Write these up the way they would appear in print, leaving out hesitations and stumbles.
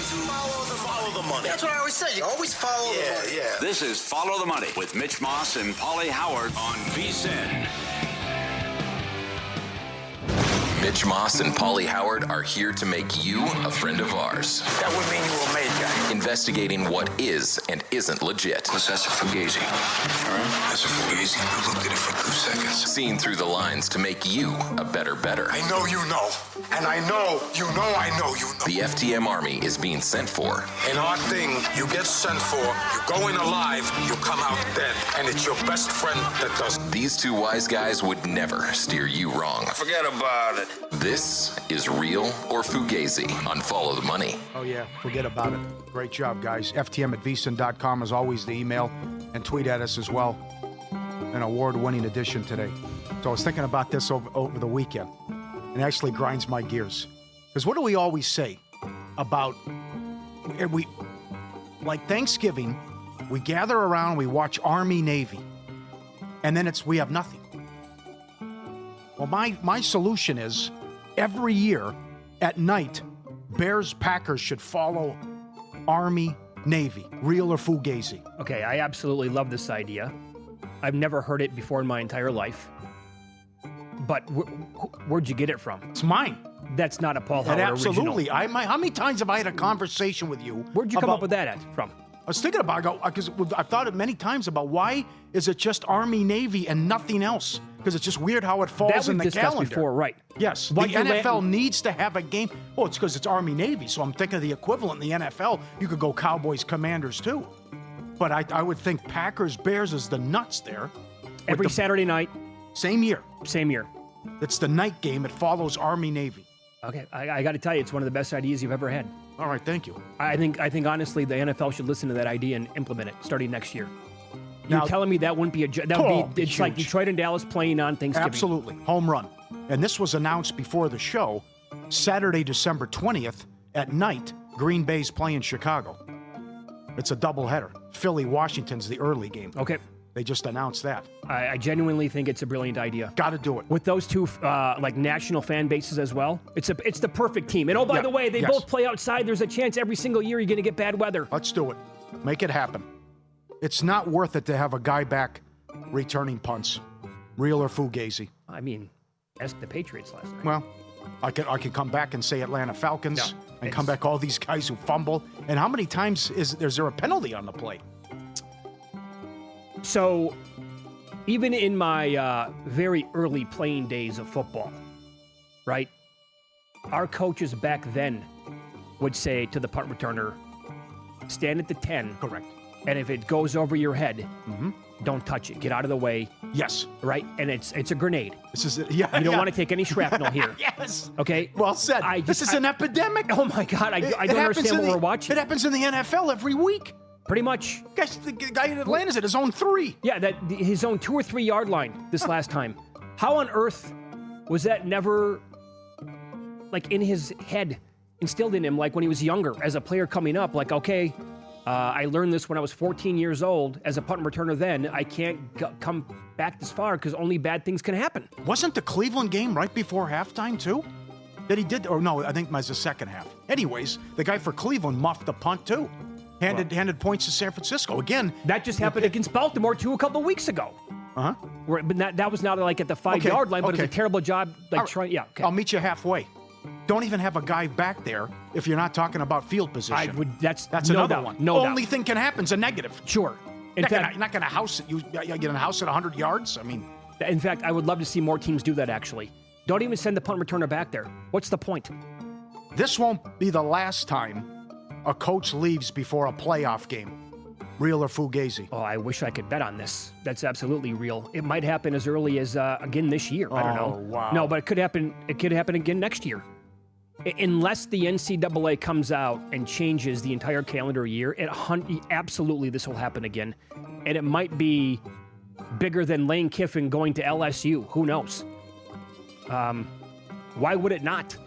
Follow the money. That's what I always say. You always follow the money. Yeah. This is Follow the Money with Mitch Moss and Pauly Howard on VSiN. Mitch Moss and Pauly Howard are here to make you a friend of ours. That would mean you were made guy. Investigating what is and isn't legit. That's a fugazi. All right? That's a fugazi. I looked at it for 2 seconds. Seeing through the lines to make you a better. I know you know. And I know you know I know you know. The FTM Army is being sent for. In our thing, you get sent for, you go in alive, you come out dead. And it's your best friend that does it. These two wise guys would never steer you wrong. Forget about it. This is Real or Fugazi on Follow the Money. Oh, yeah. Forget about it. Great job, guys. FTM@vsin.com is always the email. And tweet at us as well. An award-winning edition today. So I was thinking about this over the weekend. It actually grinds my gears. Because what do we always say about... like Thanksgiving, we gather around, we watch Army-Navy. And then we have nothing. Well, my solution is... every year at night, Bears-Packers should follow Army-Navy, real or fugazi. Okay, I absolutely love this idea. I've never heard it before in my entire life. But where'd you get it from? It's mine. That's not a Paul Howard absolutely. original. How many times have I had a conversation with you? Where'd you come up with that from? I was thinking about it, because I've thought it many times about why is it just Army-Navy and nothing else? Because it's just weird how it falls in the calendar. Before, right? Yes. The NFL needs to have a game. Well, it's because it's Army-Navy, so I'm thinking of the equivalent in the NFL. You could go Cowboys-Commanders, too. But I would think Packers-Bears is the nuts there. Every Saturday night. Same year. Same year. It's the night game. It follows Army-Navy. Okay, I got to tell you, it's one of the best ideas you've ever had. All right, thank you. I think honestly, the NFL should listen to that idea and implement it starting next year. You're telling me that wouldn't be it's huge. Like Detroit and Dallas playing on Thanksgiving. Absolutely. Home run. And this was announced before the show, Saturday, December 20th at night, Green Bay's playing Chicago. It's a doubleheader. Philly, Washington's the early game. Okay. They just announced that. I genuinely think it's a brilliant idea. Got to do it. With those two national fan bases as well. It's the perfect team. And by the way, they both play outside. There's a chance every single year you're going to get bad weather. Let's do it. Make it happen. It's not worth it to have a guy back returning punts. Real or fugazi. I mean, ask the Patriots last night. Well, I could come back and say Atlanta Falcons and come back all these guys who fumble. And how many times is there a penalty on the play? So, even in my very early playing days of football, right, our coaches back then would say to the punt returner, stand at the 10. Correct. And if it goes over your head, don't touch it. Get out of the way. Yes. Right? And it's a grenade. This is You don't want to take any shrapnel here. Yes. Okay? Well said. This is an epidemic. Oh, my God. I don't understand what we're watching. It happens in the NFL every week. Pretty much. Guys, the guy in Atlanta's at his own 3. Yeah, his own 2 or 3 yard line this last time. How on earth was that never, in his head, instilled in him, when he was younger, as a player coming up, okay, I learned this when I was 14 years old. As a punt returner then, I can't come back this far because only bad things can happen. Wasn't the Cleveland game right before halftime, too? That he did? Or no, I think it was the second half. Anyways, the guy for Cleveland muffed the punt, too. Handed points to San Francisco. Again, that just happened against Baltimore, too, a couple weeks ago. Uh-huh. But that was not at the 5-yard line, but it was a terrible job trying. Yeah, okay. I'll meet you halfway. Don't even have a guy back there if you're not talking about field position. That's no another one. No Only doubt. thing can happen is a negative. Sure. You're not going to house it. You get in a house at 100 yards? I mean... In fact, I would love to see more teams do that, actually. Don't even send the punt returner back there. What's the point? This won't be the last time a coach leaves before a playoff game. Real or fugazi? Oh, I wish I could bet on this. That's absolutely real. It might happen as early as, again, this year. I don't know. Wow. No, but it could happen again next year. Unless the NCAA comes out and changes the entire calendar year, absolutely this will happen again. And it might be bigger than Lane Kiffin going to LSU. Who knows? Why would it not?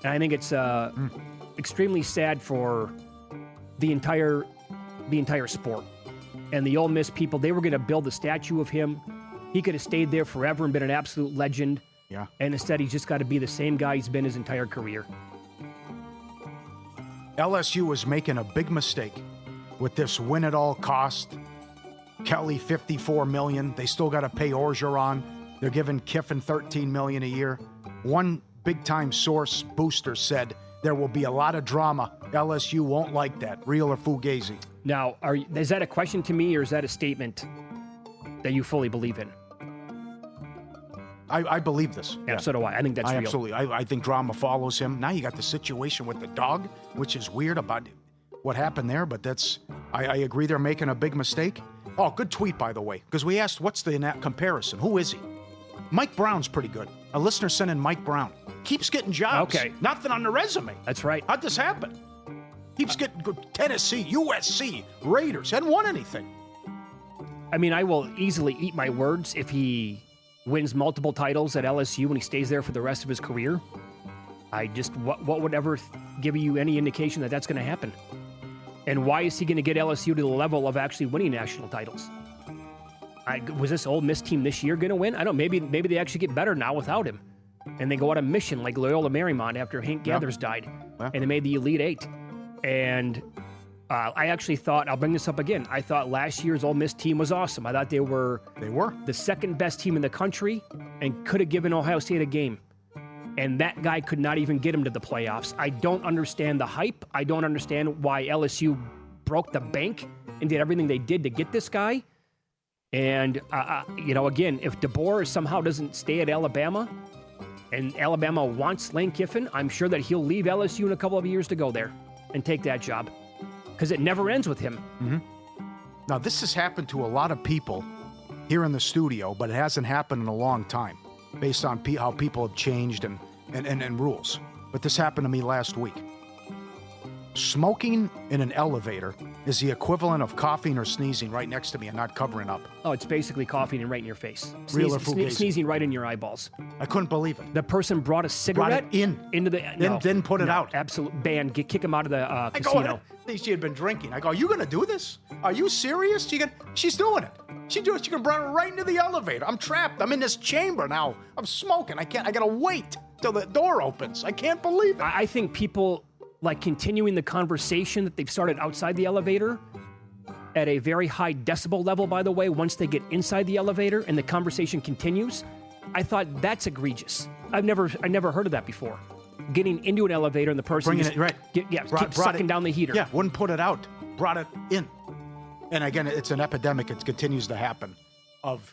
And I think it's extremely sad for the entire sport. And the Ole Miss people, they were going to build a statue of him. He could have stayed there forever and been an absolute legend. Yeah. And instead, he's just got to be the same guy he's been his entire career. LSU is making a big mistake with this win at all cost. Kelly, $54 million. They still got to pay Orgeron. They're giving Kiffin $13 million a year. One big-time source booster said there will be a lot of drama. LSU won't like that. Real or fugazi? Now, is that a question to me, or is that a statement that you fully believe in? I believe this. Yeah, so do I. I think that's real. Absolutely. I think drama follows him. Now you got the situation with the dog, which is weird about what happened there, but I agree they're making a big mistake. Oh, good tweet, by the way, because we asked what's the comparison. Who is he? Mike Brown's pretty good. A listener sent in Mike Brown. Keeps getting jobs. Okay. Nothing on the resume. That's right. How'd this happen? Keeps getting Tennessee, USC, Raiders. Hadn't won anything. I mean, I will easily eat my words if he wins multiple titles at LSU and he stays there for the rest of his career. What would ever give you any indication that that's going to happen? And why is he going to get LSU to the level of actually winning national titles? Was this Ole Miss team this year going to win? I don't know. Maybe they actually get better now without him. And they go on a mission like Loyola Marymount after Hank Gathers died. And they made the Elite Eight. And I actually thought, I'll bring this up again, I thought last year's Ole Miss team was awesome. I thought they were the second best team in the country and could have given Ohio State a game. And that guy could not even get him to the playoffs. I don't understand the hype. I don't understand why LSU broke the bank and did everything they did to get this guy. And, again, if DeBoer somehow doesn't stay at Alabama and Alabama wants Lane Kiffin, I'm sure that he'll leave LSU in a couple of years to go there and take that job because it never ends with him. Mm-hmm. Now, this has happened to a lot of people here in the studio, but it hasn't happened in a long time based on how people have changed and rules. But this happened to me last week. Smoking in an elevator is the equivalent of coughing or sneezing right next to me and not covering up. Oh, it's basically coughing and right in your face. Real or fugazi? Sneezing right in your eyeballs. I couldn't believe it. The person brought a cigarette into the then put it out. Absolute ban. Kick him out of the casino. She had been drinking. I go, you going to do this? Are you serious? She's doing it. She can bring her right into the elevator. I'm trapped. I'm in this chamber now. I'm smoking. I got to wait till the door opens. I can't believe it. I think people like continuing the conversation that they've started outside the elevator at a very high decibel level, by the way, once they get inside the elevator and the conversation continues. I thought that's egregious. I never heard of that before. Getting into an elevator and the person bringing it right. Keep sucking down the heater. Yeah, wouldn't put it out. Brought it in. And again, it's an epidemic. It continues to happen of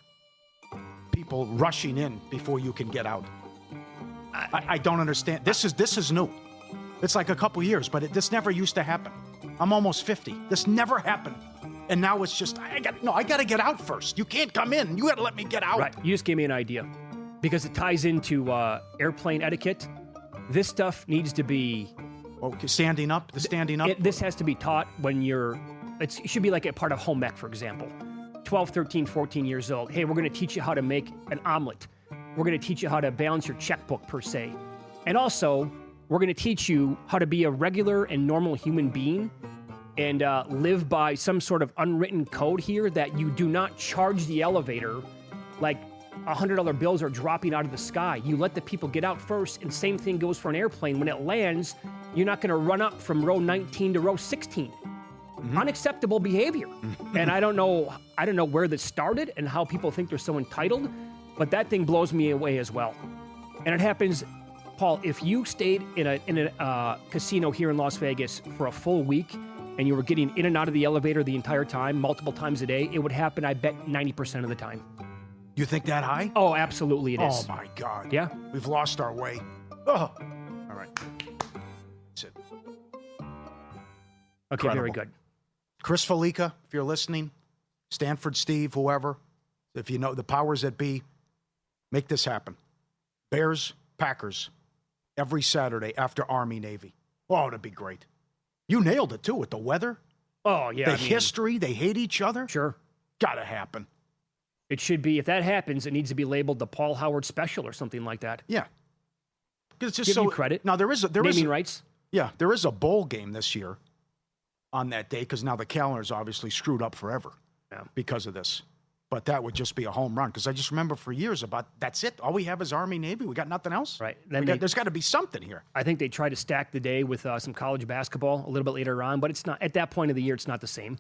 people rushing in before you can get out. I don't understand. This is new. It's like a couple years, but this never used to happen. I'm almost 50. This never happened. And now it's just, I got to get out first. You can't come in. You got to let me get out. Right. You just gave me an idea. Because it ties into airplane etiquette. This stuff needs to be... Okay, standing up? This has to be taught when it should be like a part of home ec, for example. 12, 13, 14 years old. Hey, we're going to teach you how to make an omelet. We're going to teach you how to balance your checkbook, per se. And also, we're going to teach you how to be a regular and normal human being and live by some sort of unwritten code here that you do not charge the elevator like $100 bills are dropping out of the sky. You let the people get out first, and same thing goes for an airplane. When it lands, you're not going to run up from row 19 to row 16. Mm-hmm. Unacceptable behavior. And I don't know where this started and how people think they're so entitled, but that thing blows me away as well. And it happens, Paul, if you stayed in a casino here in Las Vegas for a full week and you were getting in and out of the elevator the entire time, multiple times a day, it would happen, I bet, 90% of the time. You think that high? Oh, absolutely it is. Oh, my God. Yeah? We've lost our way. Oh. All right. That's it. Okay, Incredible. very good. Chris Felica, if you're listening, Stanford Steve, whoever, if you know the powers that be, make this happen. Bears, Packers, every Saturday after Army, Navy. Oh, that'd be great. You nailed it, too, with the weather. Oh, yeah. The history, they hate each other. Sure. Gotta happen. It should be, if that happens, it needs to be labeled the Paul Howard Special or something like that. Yeah. It's just Give so you credit. Now, there is naming rights. Yeah, there is a bowl game this year on that day because now the calendar's obviously screwed up forever because of this. But that would just be a home run because I just remember for years that's it. All we have is Army, Navy. We got nothing else. Right. There's got to be something here. I think they try to stack the day with some college basketball a little bit later on, but it's not at that point of the year. It's not the same.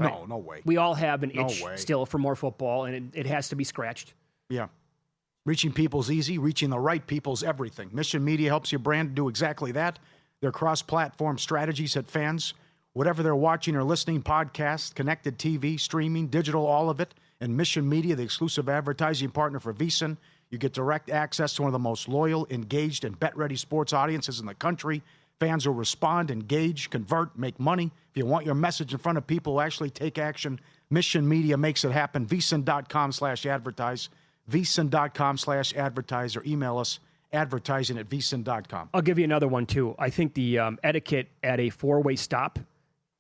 Right? No way. We all have an itch way. still for more football, and it has to be scratched. Yeah. Reaching people's easy. Reaching the right people's everything. Mission Media helps your brand do exactly that. Their cross-platform strategies hit fans. Whatever they're watching or listening, podcasts, connected TV, streaming, digital, all of it. And Mission Media, the exclusive advertising partner for VSiN. You get direct access to one of the most loyal, engaged, and bet-ready sports audiences in the country. Fans will respond, engage, convert, make money. If you want your message in front of people who actually take action, Mission Media makes it happen. VSiN.com/advertise. VSiN.com/advertise, or email us advertising@vsin.com. I'll give you another one, too. I think the etiquette at a four-way stop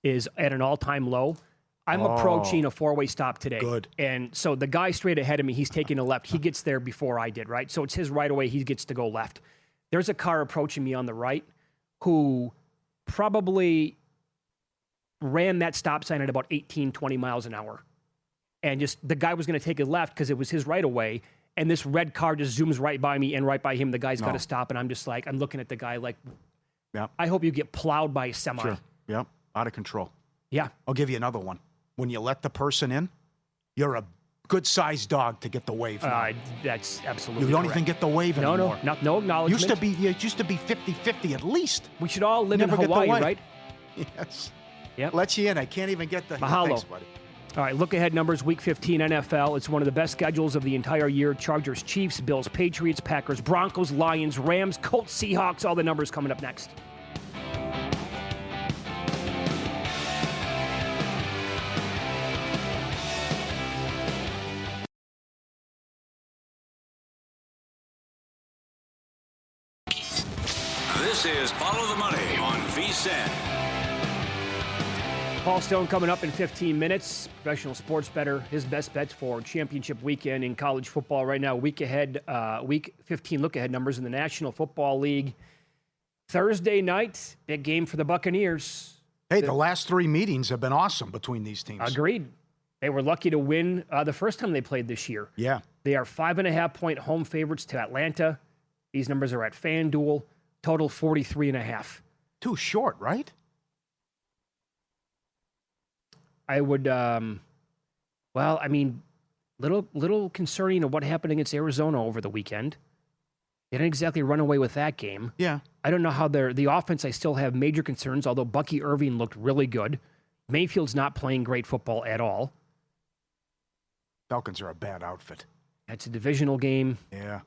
is at an all-time low. I'm approaching a four-way stop today. Good. And so the guy straight ahead of me, he's taking a left. He gets there before I did, right? So it's his right away. He gets to go left. There's a car approaching me on the right who probably ran that stop sign at about 18, 20 miles an hour. And just the guy was going to take a left because it was his right away. And this red car just zooms right by me and right by him. The guy's got to stop. And I'm just like, I'm looking at the guy like, I hope you get plowed by a semi. Sure. Yep. Out of control. Yeah. I'll give you another one. When you let the person in, you're a good-sized dog to get the wave. That's absolutely You don't correct. even get the wave anymore. No acknowledgement. It used to be 50-50 at least. We should all live in Never get the Hawaii, wave. right? Yes. Yep. Let you in. I can't even get the... Mahalo. Thanks, buddy. All right, look ahead numbers, Week 15 NFL. It's one of the best schedules of the entire year. Chargers, Chiefs, Bills, Patriots, Packers, Broncos, Lions, Rams, Colts, Seahawks. All the numbers coming up next. This is Follow the Money on VSiN. Paul Stone coming up in 15 minutes. Professional sports bettor, his best bets for championship weekend in college football right now. Week 15 look-ahead numbers in the National Football League. Thursday night, big game for the Buccaneers. Hey, the last three meetings have been awesome between these teams. Agreed. They were lucky to win the first time they played this year. Yeah. They are 5.5-point home favorites to Atlanta. These numbers are at FanDuel. Total 43.5. Too short, right? I would, little concerning of what happened against Arizona over the weekend. They didn't exactly run away with that game. Yeah. I don't know how the offense, I still have major concerns, although Bucky Irving looked really good. Mayfield's not playing great football at all. Falcons are a bad outfit. It's a divisional game. Yeah.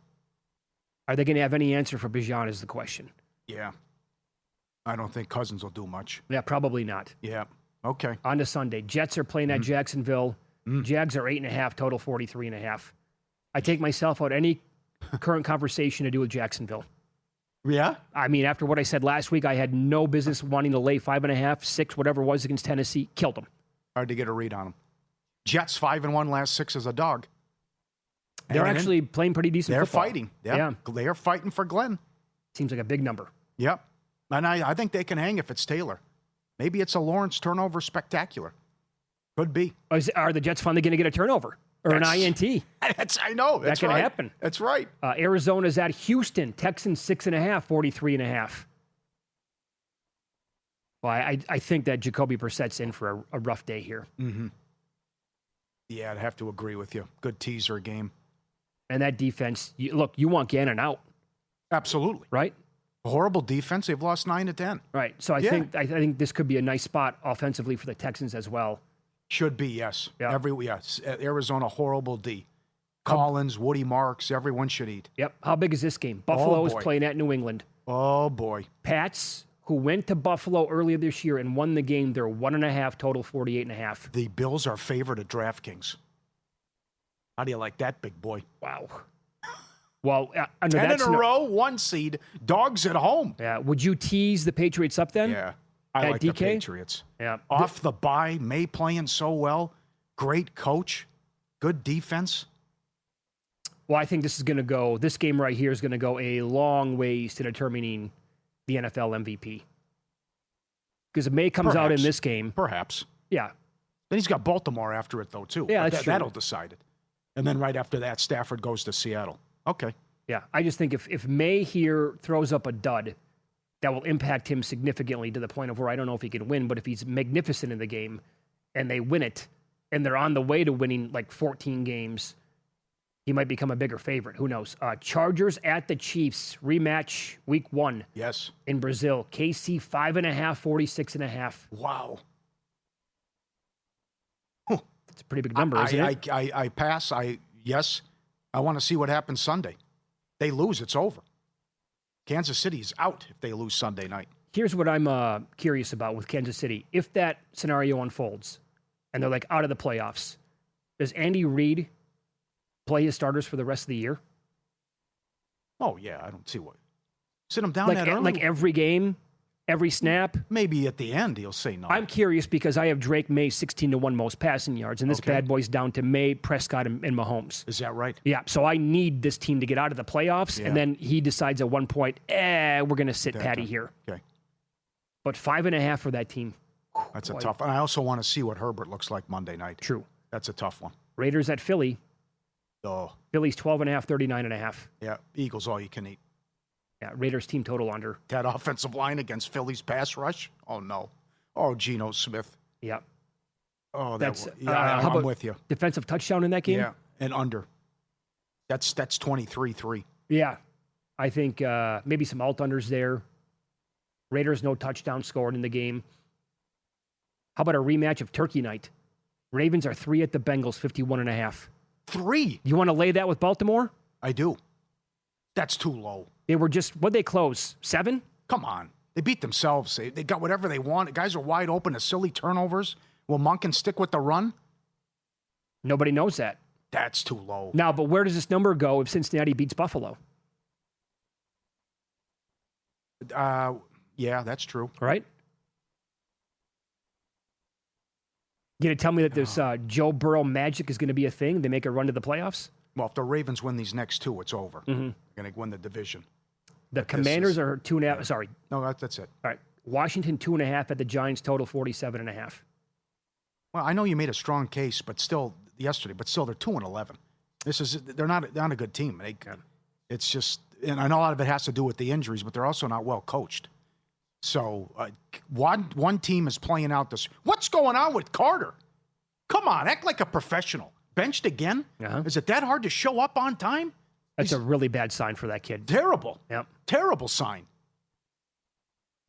Are they going to have any answer for Bijan is the question. Yeah. I don't think Cousins will do much. Yeah, probably not. Yeah. Okay. On to Sunday. Jets are playing at Jacksonville. Jags are 8.5, total 43.5. I take myself out any current conversation to do with Jacksonville. Yeah? I mean, after what I said last week, I had no business wanting to lay 5.5, 6, whatever it was against Tennessee. Killed them. Hard to get a read on them. Jets 5-1 last 6 as a dog. They're actually playing pretty decent They're football. fighting. Yeah. They are fighting for Glenn. Seems like a big number. Yep. And I think they can hang if it's Taylor. Maybe it's a Lawrence turnover spectacular. Could be. Are the Jets finally going to get a turnover or an INT? I know. That's going right. to happen. That's right. Arizona's at Houston. Texans 6.5, 43.5. Well, I think that Jacoby Brissett's in for a rough day here. Mm-hmm. Yeah, I'd have to agree with you. Good teaser game. And that defense, you want Gannon out. Absolutely. Right? A horrible defense. They've lost 9 to 10. Right. So I think this could be a nice spot offensively for the Texans as well. Should be, yes. Yeah. Arizona, horrible D. Collins, Woody Marks, everyone should eat. Yep. How big is this game? Buffalo is playing at New England. Oh, boy. Pats, who went to Buffalo earlier this year and won the game, they're 1.5, total 48.5. The Bills are favored at DraftKings. How do you like that, big boy? Wow. Well, 10 in a row, 1 seed, dogs at home. Yeah. Would you tease the Patriots up then? Yeah. I like DK? the Patriots. Yeah. Off the bye, May playing so well. Great coach. Good defense. Well, I think this game right here is going to go a long ways to determining the NFL MVP. Because if May comes out in this game. Perhaps. Yeah. Then he's got Baltimore after it, though, too. Yeah, But that's true. that'll decide it. And then right after that, Stafford goes to Seattle. Okay. Yeah, I just think if May here throws up a dud, that will impact him significantly to the point of where I don't know if he can win, but if he's magnificent in the game and they win it and they're on the way to winning like 14 games, he might become a bigger favorite. Who knows? Chargers at the Chiefs, rematch week 1 Yes. in Brazil. KC 5.5, 46.5. Wow. It's a pretty big number, isn't it? I pass. Yes. I want to see what happens Sunday. They lose, it's over. Kansas City's out if they lose Sunday night. Here's what I'm curious about with Kansas City. If that scenario unfolds and they're like out of the playoffs, does Andy Reid play his starters for the rest of the year? Oh, yeah, I don't see what. Sit him down that early? Like every game, every snap? Maybe at the end he'll say no. I'm curious because I have Drake May 16-1 most passing yards, and this bad boy's down to May, Prescott, and Mahomes. Is that right? Yeah, so I need this team to get out of the playoffs, and then he decides at one point, we're going to sit Patty here. Okay. But 5.5 for that team. That's a tough one. I also want to see what Herbert looks like Monday night. True. That's a tough one. Raiders at Philly. Oh. Philly's 12.5, 39.5. Yeah, Eagles all you can eat. Yeah, Raiders team total under. That offensive line against Philly's pass rush? Oh, no. Oh, Geno Smith. Yeah. Oh, That's I'm with you. Defensive touchdown in that game? Yeah, and under. That's 23-3. Yeah. I think maybe some alt-unders there. Raiders no touchdown scored in the game. How about a rematch of Turkey night? Ravens are 3 at the Bengals, 51.5. 3? You want to lay that with Baltimore? I do. That's too low. They were just, what'd they close? 7? Come on. They beat themselves. They got whatever they want. Guys are wide open to silly turnovers. Will Monken stick with the run? Nobody knows that. That's too low. Now, but where does this number go if Cincinnati beats Buffalo? Yeah, that's true. Right? You going to tell me that this Joe Burrow magic is going to be a thing? They make a run to the playoffs? Well, if the Ravens win these next 2, it's over. They're going to win the division. The Commanders are 2.5. Sorry. No, that's it. All right. Washington 2.5 at the Giants, total 47.5. Well, I know you made a strong case, but still yesterday. But still, they're 2-11. They're not a good team. It's just, and I know a lot of it has to do with the injuries, but they're also not well coached. So one team is playing out this. What's going on with Carter? Come on, act like a professional. Benched again? Is it that hard to show up on time? That's a really bad sign for that kid. Terrible. Yep. Terrible sign.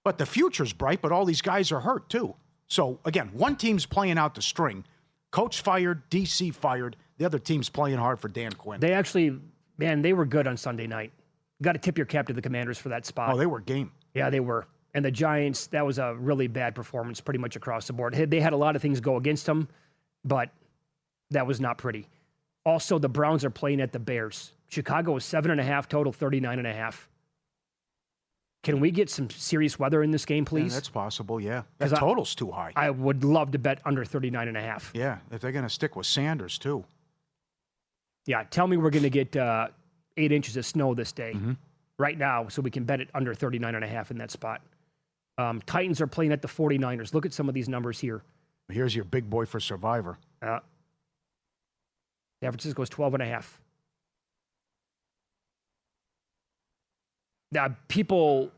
But the future's bright, but all these guys are hurt too. So, again, one team's playing out the string. Coach fired, DC fired. The other team's playing hard for Dan Quinn. They actually, man, they were good on Sunday night. Got to tip your cap to the Commanders for that spot. Oh, they were game. Yeah, they were. And the Giants, that was a really bad performance pretty much across the board. They had a lot of things go against them, but that was not pretty. Also, the Browns are playing at the Bears. Chicago is 7.5, total 39.5. Can we get some serious weather in this game, please? Yeah, that's possible, yeah. That total's too high. I would love to bet under 39.5. Yeah, if they're going to stick with Sanders, too. Yeah, tell me we're going to get 8 inches of snow this day right now so we can bet it under 39.5 in that spot. Titans are playing at the 49ers. Look at some of these numbers here. Here's your big boy for Survivor. San Francisco's 12.5. Now,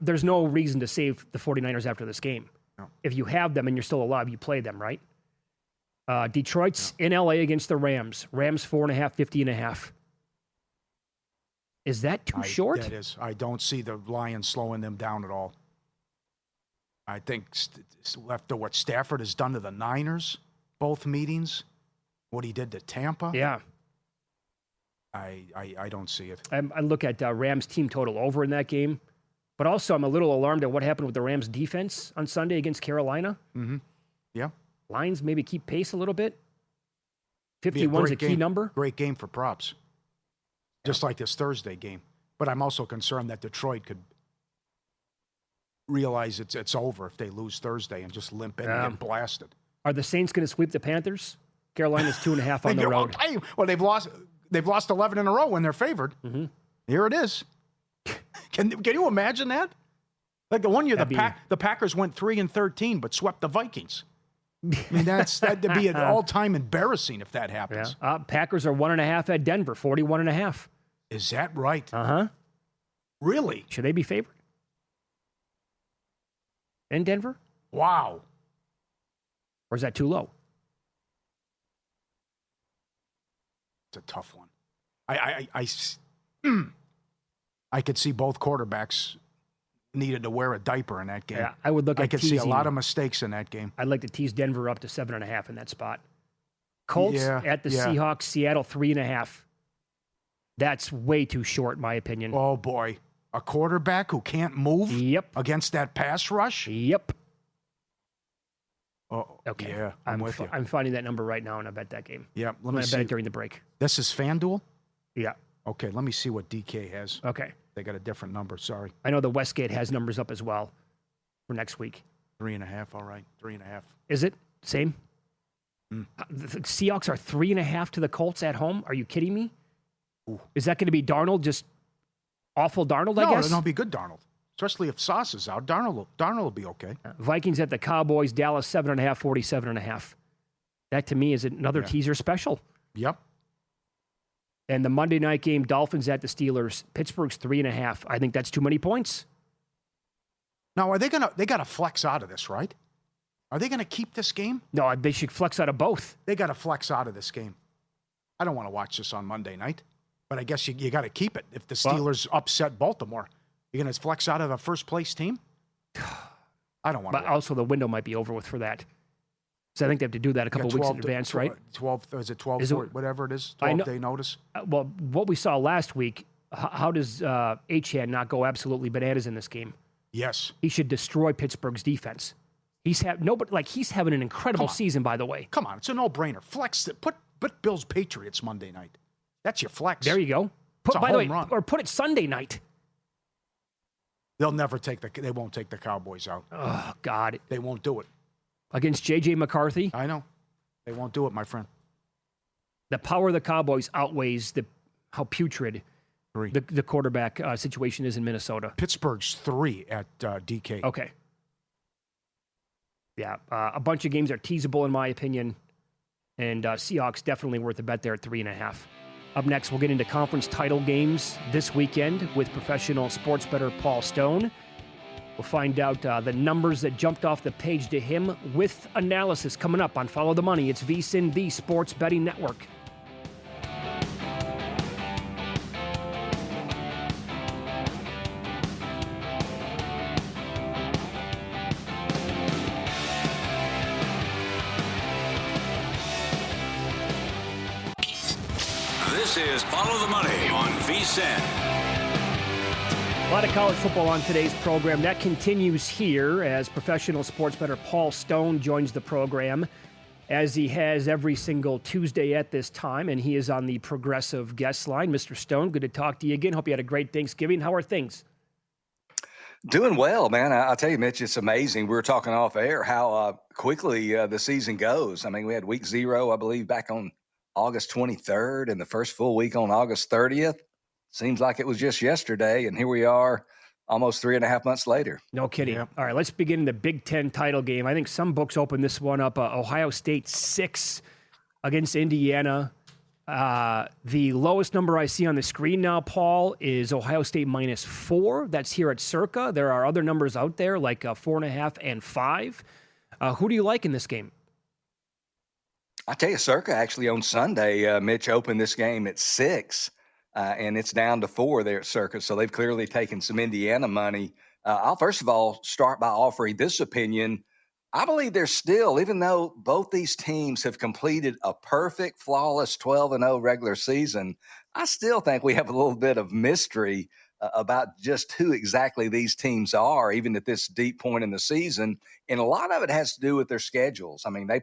there's no reason to save the 49ers after this game. No. If you have them and you're still alive, you play them, right? Detroit's in LA against the Rams. Rams 4.5, 50.5. Is that too short? That is. I don't see the Lions slowing them down at all. I think after what Stafford has done to the Niners, both meetings, what he did to Tampa. Yeah. I don't see it. I look at Rams team total over in that game, but also I'm a little alarmed at what happened with the Rams defense on Sunday against Carolina. Mm-hmm. Yeah. Lions maybe keep pace a little bit. 51 is a key number. Great game for props. Just like this Thursday game. But I'm also concerned that Detroit could realize it's over if they lose Thursday and just limp in and get blasted. Are the Saints going to sweep the Panthers? Carolina's 2.5 on the road. Well, they've lost 11 in a row when they're favored. Mm-hmm. Here it is. Can you imagine that? Like the one year the Packers went 3-13 but swept the Vikings. I mean, that'd be an all-time embarrassing if that happens. Yeah. Packers are 1.5 at Denver, 41.5. Is that right? Uh-huh. Really? Should they be favored? In Denver? Wow. Or is that too low? It's a tough one. I could see both quarterbacks needed to wear a diaper in that game. Yeah, I would look at I could see a lot of mistakes in that game. I'd like to tease Denver up to 7.5 in that spot. Colts at the yeah. Seahawks, Seattle 3.5. That's way too short, in my opinion. Oh, boy. A quarterback who can't move against that pass rush? Yep. Oh, okay. Yeah, I'm with you. I'm finding that number right now, and I bet that game. Yeah, I'm going to bet it during the break. This is FanDuel? Yeah. Okay, let me see what DK has. Okay. They got a different number, sorry. I know the Westgate has numbers up as well for next week. 3.5, all right. 3.5. Is it? Same? The Seahawks are 3.5 to the Colts at home? Are you kidding me? Ooh. Is that going to be Darnold, just awful Darnold, I guess? No, it'll be good Darnold. Especially if Sauce is out. Darnold will be okay. Vikings at the Cowboys, Dallas 7.5, 47.5. That, to me, is another teaser special. Yep. And the Monday night game, Dolphins at the Steelers, Pittsburgh's 3.5. I think that's too many points. Now, they got to flex out of this, right? Are they going to keep this game? No, they should flex out of both. They got to flex out of this game. I don't want to watch this on Monday night, but I guess you got to keep it. If the Steelers upset Baltimore, you're going to flex out of the first-place team? I don't want to. But also, the window might be over with for that. So I think they have to do that a couple weeks in advance, right? 12, is it 12, whatever it is, 12-day notice? Well, what we saw last week, how does Achane not go absolutely bananas in this game? Yes. He should destroy Pittsburgh's defense. He's having an incredible season, by the way. Come on, it's a no-brainer. Flex it. Put Bills Patriots Monday night. That's your flex. There you go. By the way, or put it Sunday night. They won't take the Cowboys out. Oh, God. They won't do it. Against J.J. McCarthy? I know. They won't do it, my friend. The power of the Cowboys outweighs how putrid the quarterback situation is in Minnesota. Pittsburgh's 3 at DK. Okay. Yeah, a bunch of games are teasable, in my opinion. And Seahawks definitely worth a bet there at 3.5. Up next, we'll get into conference title games this weekend with professional sports bettor Paul Stone. We'll find out the numbers that jumped off the page to him with analysis coming up on Follow the Money. It's VSiN, the Sports Betting Network. This is Follow the Money on VSiN. A lot of college football on today's program. That continues here as professional sports bettor Paul Stone joins the program, as he has every single Tuesday at this time, and he is on the progressive guest line. Mr. Stone, good to talk to you again. Hope you had a great Thanksgiving. How are things? Doing well, man. I'll tell you, Mitch, it's amazing. We were talking off air how quickly the season goes. I mean, we had week 0, I believe, back on August 23rd, and the first full week on August 30th. Seems like it was just yesterday, and here we are almost 3.5 months later. No kidding. Yep. All right, let's begin the Big Ten title game. I think some books open this one up. Ohio State 6 against Indiana. The lowest number I see on the screen now, Paul, is Ohio State -4. That's here at Circa. There are other numbers out there like 4.5 and 5. Who do you like in this game? I tell you, Circa actually on Sunday, Mitch opened this game at 6. And it's down to 4 there at Circa. So they've clearly taken some Indiana money. I'll first of all start by offering this opinion. I believe there's still, even though both these teams have completed a perfect, flawless 12-0 regular season, I still think we have a little bit of mystery about just who exactly these teams are, even at this deep point in the season. And a lot of it has to do with their schedules. I mean, they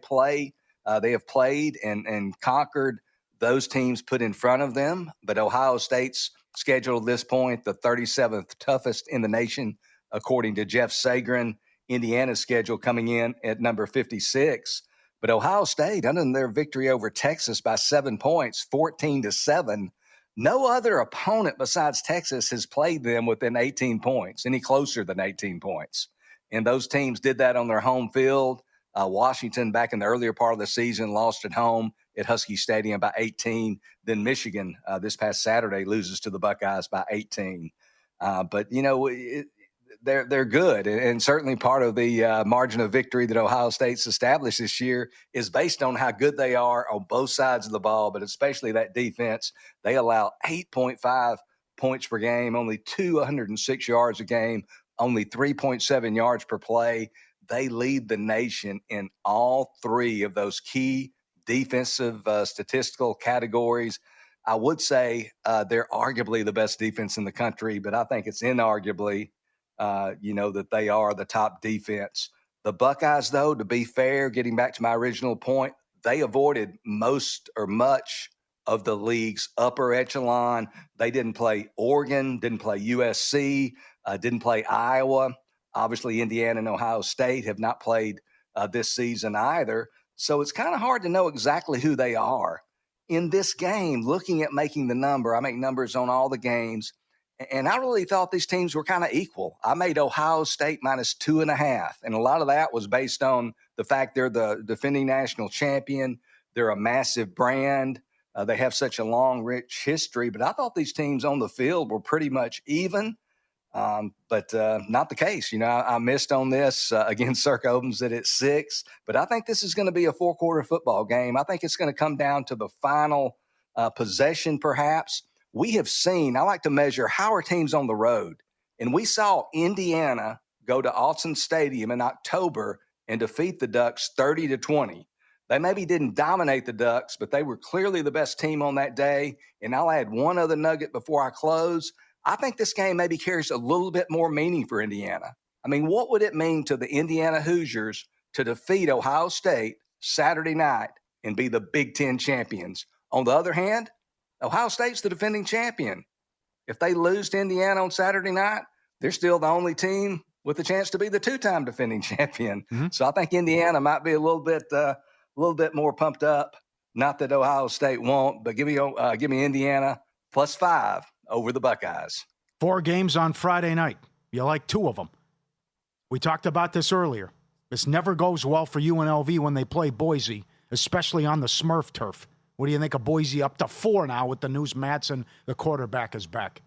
have played and conquered those teams put in front of them, but Ohio State's schedule at this point, the 37th toughest in the nation, according to Jeff Sagrin. Indiana's schedule coming in at number 56. But Ohio State, other than their victory over Texas by 7 points, 14-7, no other opponent besides Texas has played them within 18 points, any closer than 18 points. And those teams did that on their home field. Washington, back in the earlier part of the season, lost at home at Husky Stadium by 18. Then Michigan this past Saturday loses to the Buckeyes by 18. But, they're good. And certainly part of the margin of victory that Ohio State's established this year is based on how good they are on both sides of the ball, but especially that defense. They allow 8.5 points per game, only 206 yards a game, only 3.7 yards per play. They lead the nation in all three of those key defensive statistical categories. I would say they're arguably the best defense in the country, but I think it's inarguably, that they are the top defense. The Buckeyes, though, to be fair, getting back to my original point, they avoided most or much of the league's upper echelon. They didn't play Oregon, didn't play USC, didn't play Iowa. Obviously, Indiana and Ohio State have not played this season either. So it's kind of hard to know exactly who they are. In this game, looking at making the number, I make numbers on all the games, and I really thought these teams were kind of equal. I made Ohio State minus 2.5, and a lot of that was based on the fact they're the defending national champion. They're a massive brand. They have such a long, rich history, but I thought these teams on the field were pretty much even. But not the case. I missed on this. Again, Circa opens it at 6, but I think this is going to be a 4-quarter football game. I think it's going to come down to the final possession, perhaps. We have seen, I like to measure how are teams on the road. And we saw Indiana go to Autzen Stadium in October and defeat the Ducks 30-20. They maybe didn't dominate the Ducks, but they were clearly the best team on that day. And I'll add one other nugget before I close. I think this game maybe carries a little bit more meaning for Indiana. I mean, what would it mean to the Indiana Hoosiers to defeat Ohio State Saturday night and be the Big Ten champions? On the other hand, Ohio State's the defending champion. If they lose to Indiana on Saturday night, they're still the only team with a chance to be the 2-time defending champion. Mm-hmm. So I think Indiana might be a little bit more pumped up. Not that Ohio State won't, but give me Indiana plus 5 over the Buckeyes. 4 games on Friday night. You like 2 of them. We talked about this earlier. This never goes well for UNLV when they play Boise, especially on the Smurf turf. What do you think of Boise up to 4 now with the news Madsen, the quarterback, is back?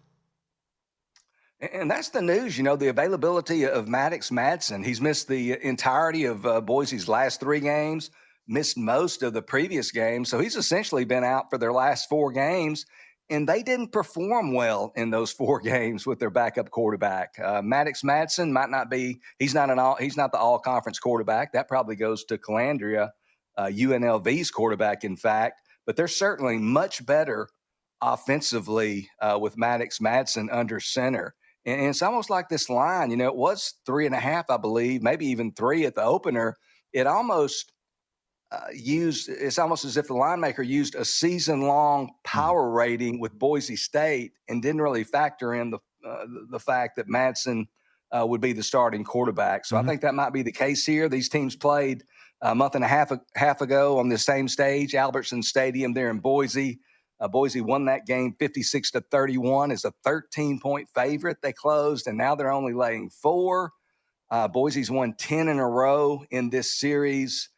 And that's the news, the availability of Maddox Madsen. He's missed the entirety of Boise's last 3 games, missed most of the previous games. So he's essentially been out for their last 4 games. And they didn't perform well in those 4 games with their backup quarterback. Maddox Madsen might not be. He's not the all-conference quarterback. That probably goes to Calandria, UNLV's quarterback, in fact. But they're certainly much better offensively with Maddox Madsen under center. And it's almost like this line. It was 3.5, I believe, maybe even 3 at the opener. It almost it's almost as if the line maker used a season-long power rating with Boise State and didn't really factor in the fact that Madsen would be the starting quarterback. So I think that might be the case here. These teams played a month and a half ago on the same stage, Albertson Stadium there in Boise. Boise won that game 56-31 as a 13-point favorite. They closed, and now they're only laying 4. Boise's won 10 in a row in this series.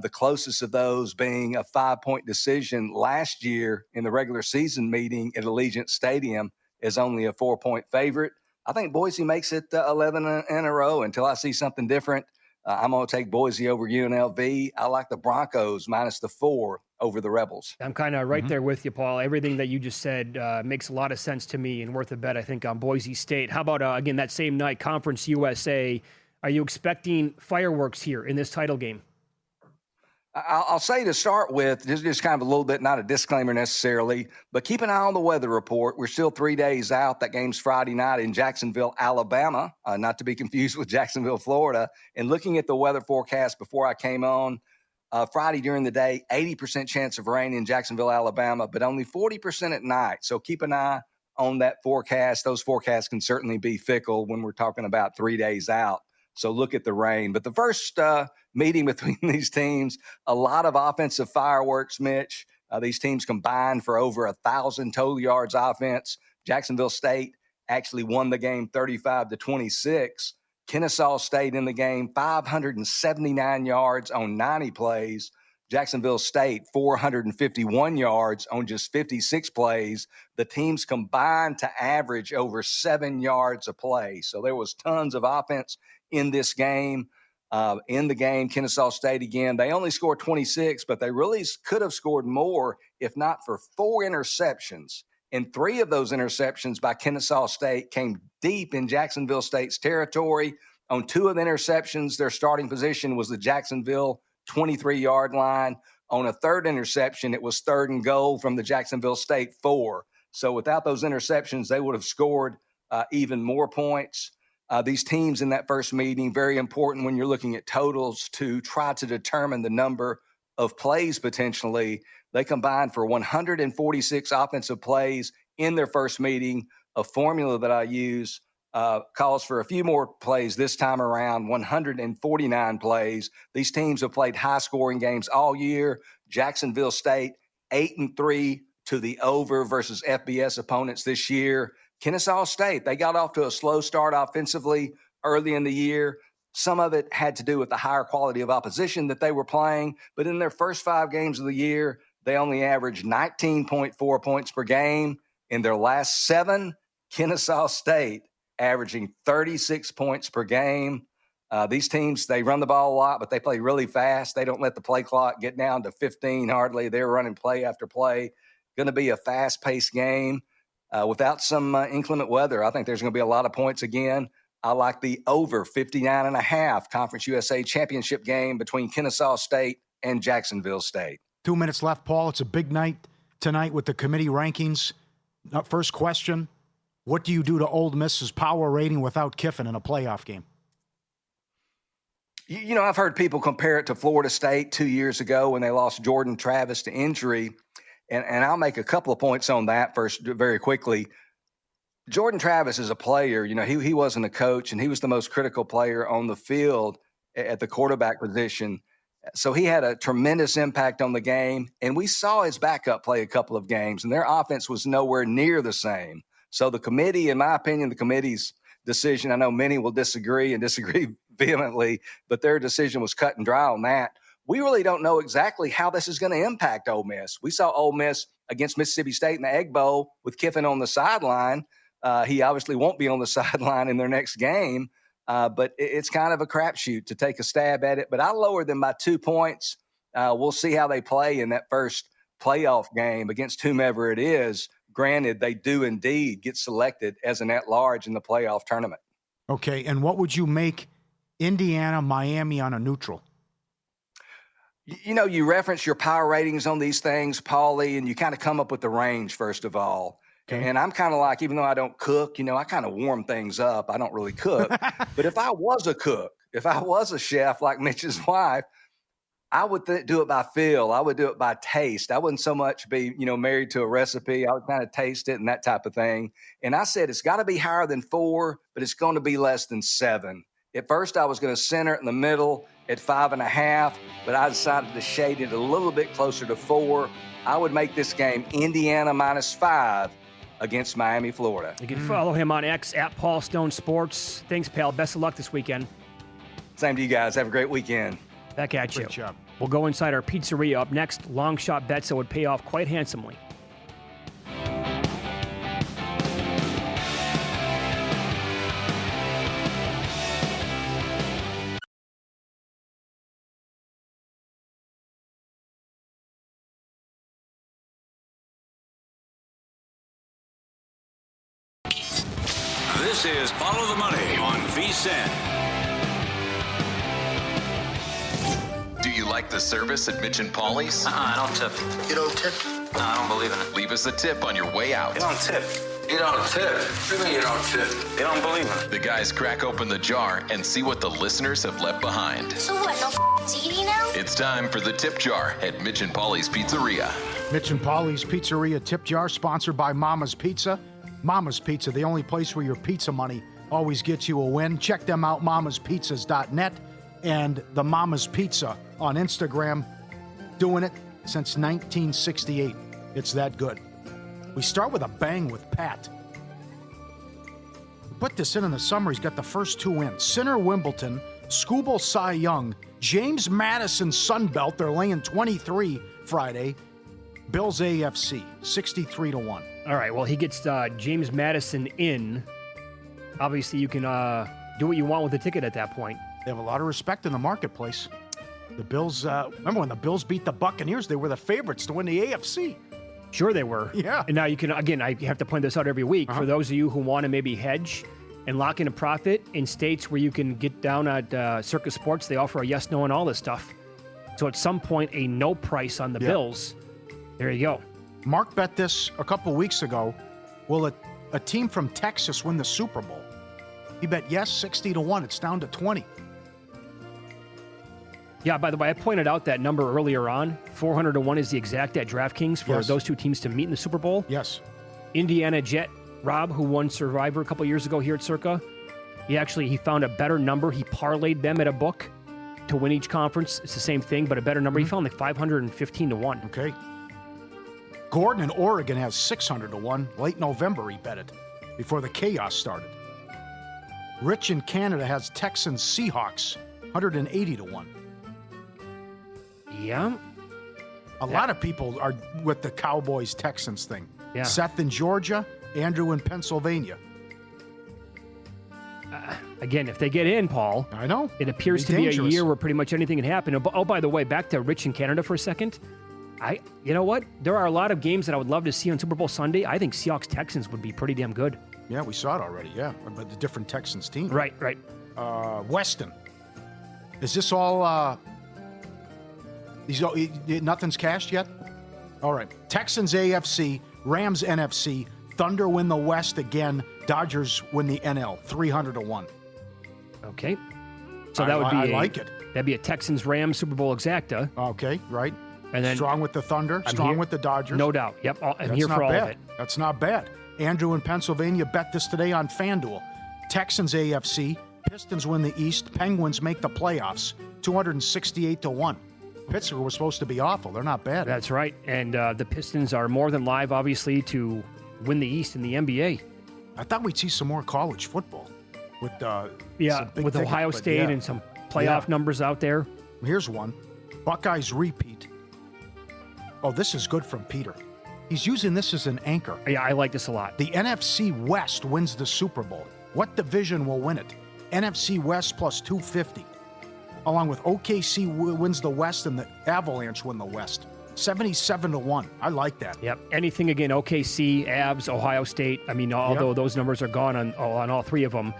The closest of those being a 5-point decision last year in the regular season meeting at Allegiant Stadium is only a 4-point favorite. I think Boise makes it 11 in a row until I see something different. I'm going to take Boise over UNLV. I like the Broncos minus the 4 over the Rebels. I'm kind of right there with you, Paul. Everything that you just said makes a lot of sense to me and worth a bet, I think, on Boise State. How about, again, that same night, Conference USA? Are you expecting fireworks here in this title game? I'll say to start with, just kind of a little bit, not a disclaimer necessarily, but keep an eye on the weather report. We're still 3 days out. That game's Friday night in Jacksonville, Alabama, not to be confused with Jacksonville, Florida. And looking at the weather forecast before I came on, Friday during the day, 80% chance of rain in Jacksonville, Alabama, but only 40% at night. So keep an eye on that forecast. Those forecasts can certainly be fickle when we're talking about 3 days out. So look at the rain. But the first meeting between these teams, a lot of offensive fireworks, Mitch. These teams combined for over 1,000 total yards offense. Jacksonville State actually won the game 35-26. Kennesaw State in the game, 579 yards on 90 plays. Jacksonville State, 451 yards on just 56 plays. The teams combined to average over 7 yards a play. So there was tons of offense in this game. Kennesaw State, again, they only scored 26, but they really could have scored more if not for 4 interceptions. And 3 of those interceptions by Kennesaw State came deep in Jacksonville State's territory. On 2 of the interceptions, their starting position was the Jacksonville 23-yard line. On a 3rd interception, it was 3rd and goal from the Jacksonville State 4. So without those interceptions, they would have scored even more points. These teams in that first meeting, very important when you're looking at totals to try to determine the number of plays potentially. They combined for 146 offensive plays in their first meeting. A formula that I use calls for a few more plays this time around, 149 plays. These teams have played high-scoring games all year. Jacksonville State, 8-3 to the over versus FBS opponents this year. Kennesaw State, they got off to a slow start offensively early in the year. Some of it had to do with the higher quality of opposition that they were playing, but in their first 5 games of the year, they only averaged 19.4 points per game. In their last 7, Kennesaw State averaging 36 points per game. These teams, they run the ball a lot, but they play really fast. They don't let the play clock get down to 15 hardly. They're running play after play. Going to be a fast-paced game. Without some inclement weather, I think there's going to be a lot of points again. I like the over 59.5 Conference USA championship game between Kennesaw State and Jacksonville State. 2 minutes left, Paul. It's a big night tonight with the committee rankings. First question, what do you do to Ole Miss's power rating without Kiffin in a playoff game? You know, I've heard people compare it to Florida State 2 years ago when they lost Jordan Travis to injury. And I'll make a couple of points on that first very quickly. Jordan Travis is a player. You know, he wasn't a coach, and he was the most critical player on the field at the quarterback position. So he had a tremendous impact on the game. And we saw his backup play a couple of games, and their offense was nowhere near the same. So the committee, in my opinion, the committee's decision, I know many will disagree and disagree vehemently, but their decision was cut and dry on that. We really don't know exactly how this is going to impact Ole Miss. We saw Ole Miss against Mississippi State in the Egg Bowl with Kiffin on the sideline. He obviously won't be on the sideline in their next game, but it's kind of a crapshoot to take a stab at it. But I lowered them by 2 points. We'll see how they play in that first playoff game against whomever it is. Granted, they do indeed get selected as an at-large in the playoff tournament. Okay, and what would you make Indiana, Miami on a neutral? You know, you reference your power ratings on these things, Pauly, and you kind of come up with the range, first of all. Okay. And I'm kind of like, even though I don't cook, you know, I kind of warm things up. I don't really cook. But if I was a cook, if I was a chef like Mitch's wife, I would do it by feel. I would do it by taste. I wouldn't so much be, you know, married to a recipe. I would kind of taste it and that type of thing. And I said, it's got to be higher than 4, but it's going to be less than 7. At first, I was going to center it in the middle at 5.5, but I decided to shade it a little bit closer to 4. I would make this game Indiana -5 against Miami, Florida. You can follow him on X at Paul Stone Sports. Thanks, pal. Best of luck this weekend. Same to you guys. Have a great weekend. Back at you. Great job. We'll go inside our pizzeria up next. Long shot bets that would pay off quite handsomely. This is Follow the Money on VSiN. Do you like the service at Mitch and Pauly's? I don't tip. You don't tip? No, I don't believe in it. Leave us a tip on your way out. You don't tip. You don't tip? What do you mean you don't tip? You don't believe in it. The guys crack open the jar and see what the listeners have left behind. So what, no TV now? It's time for the tip jar at Mitch and Pauly's Pizzeria. Mitch and Pauly's Pizzeria Tip Jar, sponsored by Mama's Pizza. Mama's Pizza, the only place where your pizza money always gets you a win. Check them out, mamaspizzas.net, and the Mama's Pizza on Instagram. Doing it since 1968. It's that good. We start with a bang with Pat. put this in the summer. He's got the first two in. Sinner Wimbledon, Scooble Cy Young, James Madison Sunbelt. They're laying 23 Friday. Bills AFC, 63-1. All right, well, he gets James Madison in. Obviously, you can do what you want with the ticket at that point. They have a lot of respect in the marketplace. The Bills, remember when the Bills beat the Buccaneers? They were the favorites to win the AFC. Sure they were. Yeah. And now you can, again, I have to point this out every week. For those of you who want to maybe hedge and lock in a profit in states where you can get down at Circus Sports, they offer a yes, no, and all this stuff. So at some point, a no price on the Bills. There you go. Mark bet this a couple weeks ago. Will a team from Texas win the Super Bowl? He bet yes, 60-1. It's down to 20. Yeah, by the way, I pointed out that number earlier on. 400-1 is the exact at DraftKings for those two teams to meet in the Super Bowl. Yes. Indiana Jet Rob, who won Survivor a couple years ago here at Circa, he found a better number. He parlayed them at a book to win each conference. It's the same thing, but a better number. He found like 515-1. Okay. Gordon in Oregon has 600-1. Late November, he bet it before the chaos started. Rich in Canada has Texans Seahawks, 180-1. Yeah. A lot of people are with the Cowboys Texans thing. Yeah. Seth in Georgia, Andrew in Pennsylvania. Again, if they get in, Paul, I know. It appears to be a year where pretty much anything can happen. Oh, by the way, back to Rich in Canada for a second. You know what? There are a lot of games that I would love to see on Super Bowl Sunday. I think Seahawks-Texans would be pretty damn good. Yeah, we saw it already, but the different Texans team. Right. Weston. Is this all, nothing's cashed yet? All right. Texans AFC, Rams NFC, Thunder win the West again, Dodgers win the NL, 300-1. Okay. So that would be I like it. That'd be a Texans-Rams Super Bowl exacta. Okay, right. And then strong with the Thunder, strong with the Dodgers. No doubt. Yep, I'm That's here for all bad. of it. That's not bad. Andrew in Pennsylvania bet this today on FanDuel. Texans AFC, Pistons win the East, Penguins make the playoffs, 268-1. Pittsburgh was supposed to be awful. They're not bad. That's right. And the Pistons are more than live, obviously, to win the East in the NBA. I thought we'd see some more college football with with Ohio State and some playoff numbers out there. Here's one. Buckeyes repeat. Oh, this is good from Peter. He's using this as an anchor. Yeah, I like this a lot. The NFC West wins the Super Bowl. What division will win it? NFC West plus 250. Along with OKC wins the West and the Avalanche win the West. 77-1. I like that. Yep. Anything again, OKC, Avs, Ohio State. I mean, although those numbers are gone on all three of them,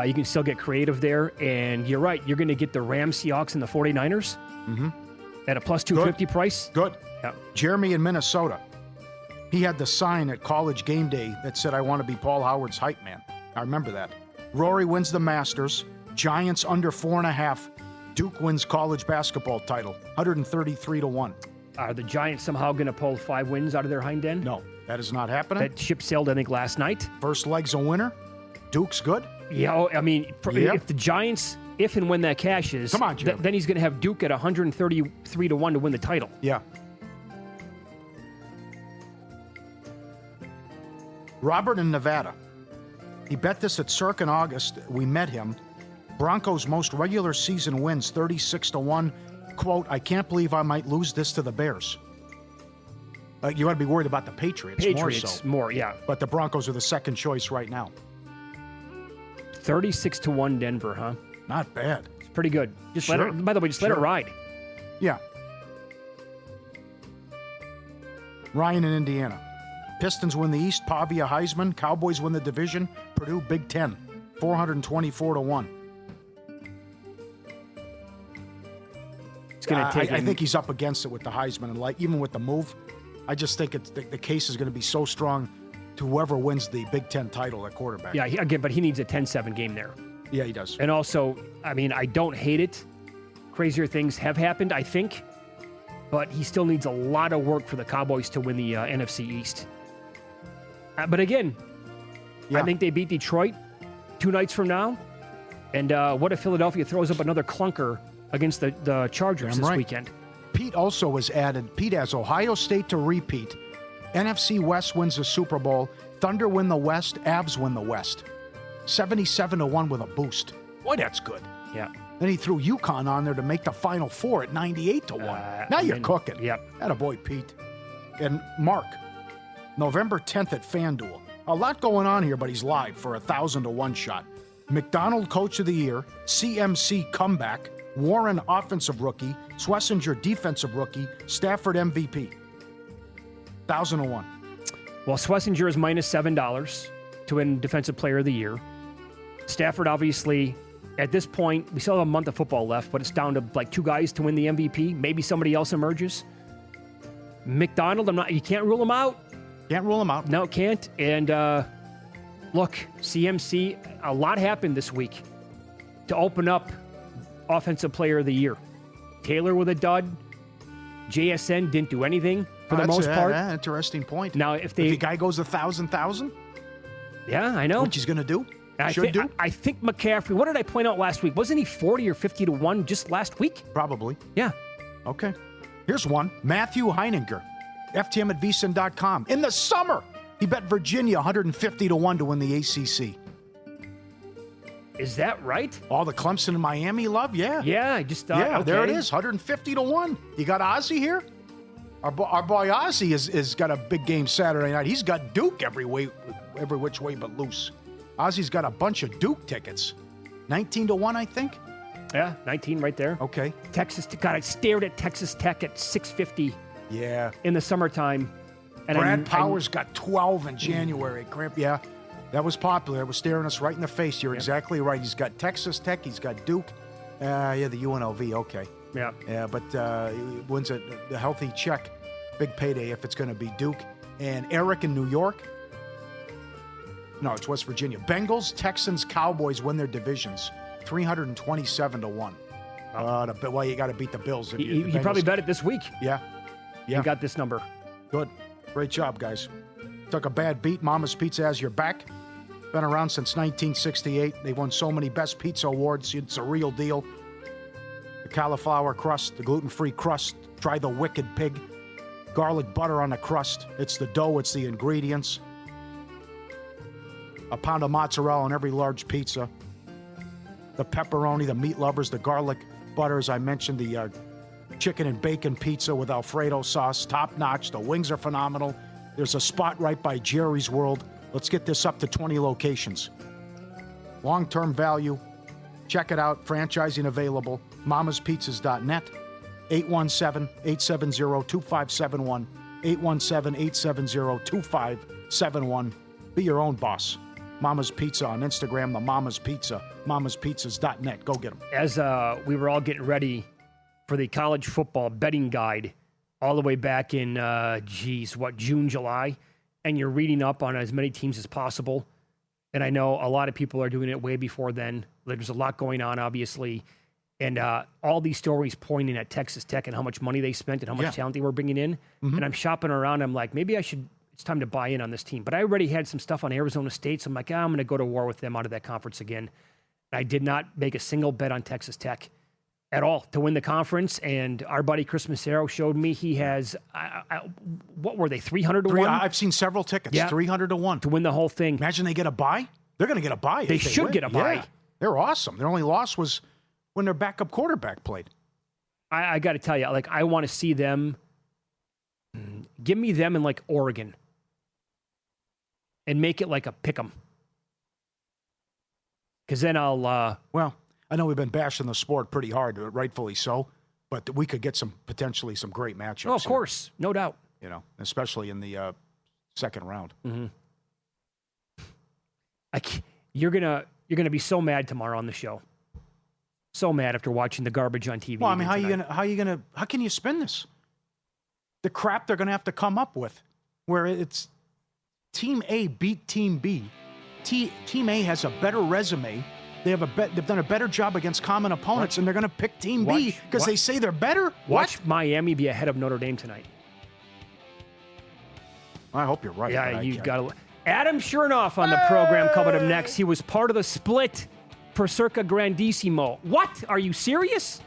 you can still get creative there. And you're right. You're going to get the Rams, Seahawks, and the 49ers at a plus 250 price. Good. Yep. Jeremy in Minnesota. He had the sign at College Game Day that said, "I want to be Paul Howard's hype man." I remember that. Rory wins the Masters. Giants under 4.5. Duke wins college basketball title, 133-1. Are the Giants somehow going to pull 5 wins out of their hind end? No, that is not happening. That ship sailed, I think, last night. First leg's a winner. Duke's good. Yeah, I mean, if the Giants, if and when that cashes, come on, Jim. Then he's going to have Duke at 133-1 to win the title. Yeah. Robert in Nevada. He bet this at Cirque in August. We met him. Broncos' most regular season wins, 36-1. Quote, "I can't believe I might lose this to the Bears." You got to be worried about the Patriots more, yeah. But the Broncos are the second choice right now. 36-1 Denver, huh? Not bad. It's pretty good. Just let it, by the way, just let it ride. Yeah. Ryan in Indiana. Pistons win the East, Pavia Heisman. Cowboys win the division. Purdue Big Ten, 424-1. It's going to take. I think he's up against it with the Heisman, and even with the move, I just think the case is going to be so strong to whoever wins the Big Ten title at quarterback. Yeah, but he needs a 10-7 game there. Yeah, he does. And also, I mean, I don't hate it. Crazier things have happened, I think, but he still needs a lot of work for the Cowboys to win the NFC East. But again, I think they beat Detroit 2 nights from now. And what if Philadelphia throws up another clunker against the Chargers this weekend? Pete also was added. Pete has Ohio State to repeat. NFC West wins the Super Bowl. Thunder win the West. Avs win the West. 77-1 with a boost. Boy, that's good. Yeah. Then he threw UConn on there to make the Final Four at 98-1. Now you're cooking. Yep. Attaboy, Pete. And Mark, November 10th at FanDuel. A lot going on here, but he's live for a 1,000-1 shot. McDonald Coach of the Year, CMC comeback, Warren Offensive Rookie, Schlesinger Defensive Rookie, Stafford MVP. 1,000-1. Well, Schlesinger is minus $7 to win Defensive Player of the Year. Stafford, obviously, at this point, we still have a month of football left, but it's down to like 2 guys to win the MVP. Maybe somebody else emerges. McDonald, you can't rule him out. Can't rule him out. No, can't. And look, CMC, a lot happened this week to open up Offensive Player of the Year. Taylor with a dud. JSN didn't do anything for the most part. Interesting point. Now, if a guy goes 1,000, yeah, I know. which he's going to do, I think McCaffrey, what did I point out last week? Wasn't he 40 or 50-1 just last week? Probably. Yeah. Okay. Here's one. Matthew Heininger, FTM at vsin.com. In the summer, he bet Virginia 150-1 to win the ACC. Is that right? All the Clemson and Miami love? Yeah. Yeah, I just thought, Yeah, okay. there it is, 150-1. You got Ozzie here? Our boy Ozzie is got a big game Saturday night. He's got Duke every which way but loose. Ozzie's got a bunch of Duke tickets. 19-1, I think. Yeah, 19 right there. Okay. Texas, God, I stared at Texas Tech at 650 Yeah. in the summertime. And Brad Powers got 12 in January. Yeah, that was popular. It was staring us right in the face. You're exactly right. He's got Texas Tech. He's got Duke. The UNLV. Okay. Yeah. Yeah, but he wins a healthy check. Big payday if it's going to be Duke. And Eric in New York. No, it's West Virginia. Bengals, Texans, Cowboys win their divisions. 327-1. Well, you got to beat the Bills. He probably bet it this week. Yeah. You got this number. Good. Great job, guys. Took a bad beat. Mama's Pizza has your back. Been around since 1968. They won so many Best Pizza Awards. It's a real deal. The cauliflower crust, the gluten-free crust. Try the Wicked Pig. Garlic butter on the crust. It's the dough. It's the ingredients. A pound of mozzarella on every large pizza. The pepperoni, the meat lovers, the garlic butter, as I mentioned, the chicken and bacon pizza with Alfredo sauce, top notch. The wings are phenomenal. There's a spot right by Jerry's World. Let's get this up to 20 locations. Long-term value. Check it out. Franchising available. mamaspizzas.net. 817-870-2571. 817-870-2571. Be your own boss. Mama's Pizza on Instagram, the Mama's Pizza, mamaspizzas.net. Go get them. As we were all getting ready for the college football betting guide all the way back in, June, July, and you're reading up on as many teams as possible. And I know a lot of people are doing it way before then. There's a lot going on, obviously. And all these stories pointing at Texas Tech and how much money they spent and how much talent they were bringing in. Mm-hmm. And I'm shopping around. I'm like, maybe it's time to buy in on this team. But I already had some stuff on Arizona State, so I'm like, I'm going to go to war with them out of that conference again. I did not make a single bet on Texas Tech at all to win the conference. And our buddy Chris Massaro showed me he has, what were they, 300-1? I've seen several tickets, 300-1. To win the whole thing. Imagine they get a bye. They're going to get a bye. They should get a bye. Yeah, they're awesome. Their only loss was when their backup quarterback played. I got to tell you, I want to see them. Give me them in Oregon. And make it like a pick 'em. Because then I'll... Well, I know we've been bashing the sport pretty hard, rightfully so, but we could get potentially some great matchups. Oh, of course. No doubt. Especially in the second round. Mm-hmm. You're gonna be so mad tomorrow on the show. So mad after watching the garbage on TV. Well, I mean, how can you spin this? The crap they're gonna have to come up with, where it's Team A beat Team B. Team A has a better resume. They've done a better job against common opponents, and they're going to pick Team B because they say they're better. Watch Miami be ahead of Notre Dame tonight. I hope you're right. Yeah, you've got to. Adam Chernoff on the program coming up next. He was part of the split for Circa Grandissimo. What? Are you serious?